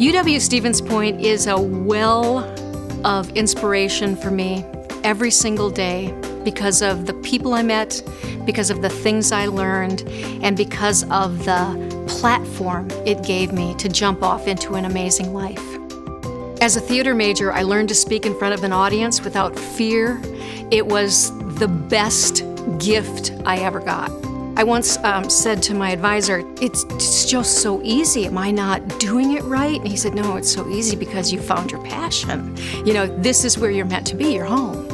UW-Stevens Point is a well of inspiration for me every single day because of the people I met, because of the things I learned, and because of the platform it gave me to jump off into an amazing life. As a theater major, I learned to speak in front of an audience without fear. It was the best gift I ever got. I once said to my advisor, it's just so easy. Am I not doing it right? And he said, no, it's so easy because you found your passion. You know, this is where you're meant to be, your home.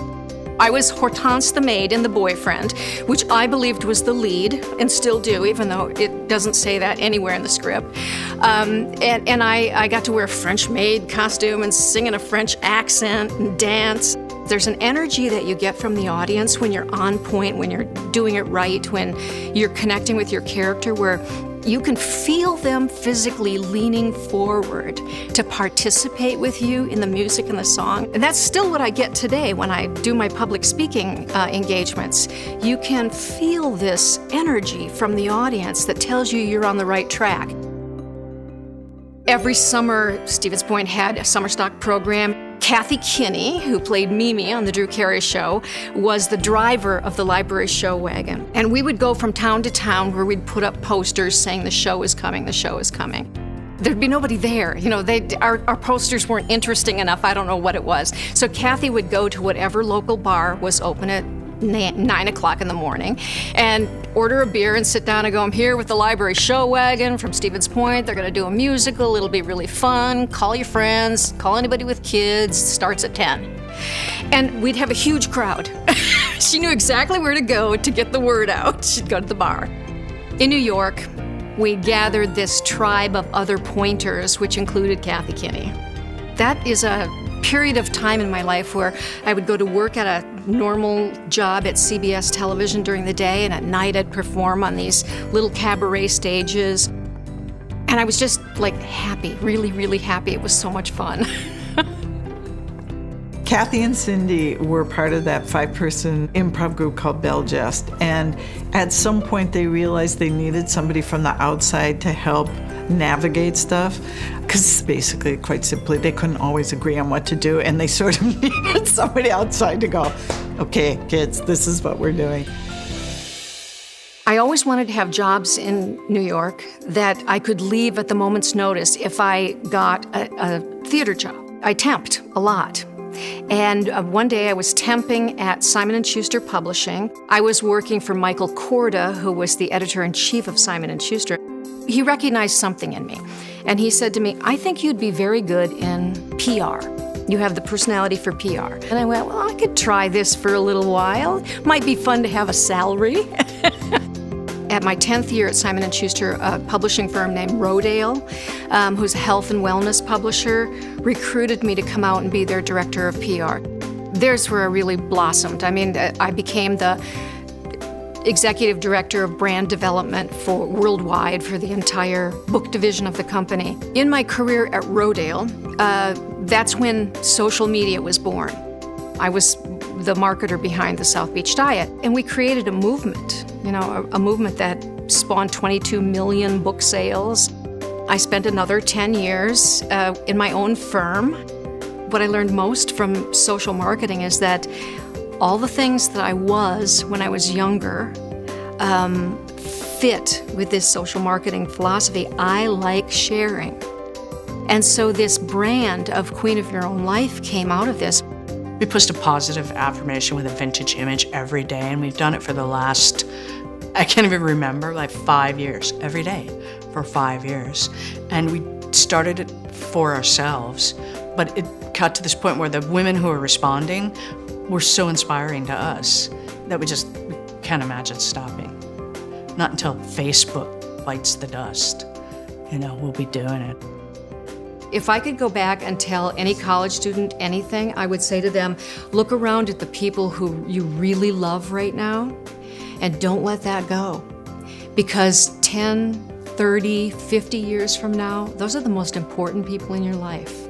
I was Hortense the maid in The Boyfriend, which I believed was the lead, and still do, even though it doesn't say that anywhere in the script. And I got to wear a French maid costume and sing in a French accent and dance. There's an energy that you get from the audience when you're on point, when you're doing it right, when you're connecting with your character, where you can feel them physically leaning forward to participate with you in the music and the song. And that's still what I get today when I do my public speaking engagements. You can feel this energy from the audience that tells you you're on the right track. Every summer, Stevens Point had a summer stock program. Kathy Kinney, who played Mimi on The Drew Carey Show, was the driver of the library show wagon. And we would go from town to town where we'd put up posters saying the show is coming, the show is coming. There'd be nobody there. You know, our posters weren't interesting enough. I don't know what it was. So Kathy would go to whatever local bar was open at 9 o'clock in the morning and order a beer and sit down and go, I'm here with the library show wagon from Stevens Point. They're gonna do a musical. It'll be really fun. Call your friends, call anybody with kids. Starts at 10. And we'd have a huge crowd. She knew exactly where to go to get the word out. She'd go to the bar. In New York, we gathered this tribe of other pointers, which included Kathy Kinney. That is a period of time in my life where I would go to work at a normal job at CBS television during the day, and at night I'd perform on these little cabaret stages. And I was just like happy, really, really happy. It was so much fun. Kathy and Cindy were part of that 5-person improv group called Bell Jest, and at some point they realized they needed somebody from the outside to help navigate stuff, because basically, quite simply, they couldn't always agree on what to do, and they sort of needed somebody outside to go, okay, kids, this is what we're doing. I always wanted to have jobs in New York that I could leave at the moment's notice if I got a theater job. I temped a lot. And one day I was temping at Simon & Schuster Publishing. I was working for Michael Korda, who was the editor-in-chief of Simon & Schuster. He recognized something in me, and he said to me, I think you'd be very good in PR. You have the personality for PR. And I went, well, I could try this for a little while. Might be fun to have a salary. At my 10th year at Simon & Schuster, a publishing firm named Rodale, who's a health and wellness publisher, recruited me to come out and be their director of PR. There's where I really blossomed. I mean, I became the executive director of brand development for worldwide for the entire book division of the company. In my career at Rodale, that's when social media was born. I was the marketer behind the South Beach Diet, and we created a movement, you know, a movement that spawned 22 million book sales. I spent another 10 years in my own firm. What I learned most from social marketing is that all the things that I was when I was younger fit with this social marketing philosophy. I like sharing. And so this brand of Queen of Your Own Life came out of this. We post a positive affirmation with a vintage image every day, and we've done it for the last, I can't even remember, like 5 years, every day for 5 years. And we started it for ourselves, but it got to this point where the women who were responding were so inspiring to us that we can't imagine stopping. Not until Facebook bites the dust, you know, we'll be doing it. If I could go back and tell any college student anything, I would say to them, look around at the people who you really love right now, and don't let that go. Because 10, 30, 50 years from now, those are the most important people in your life.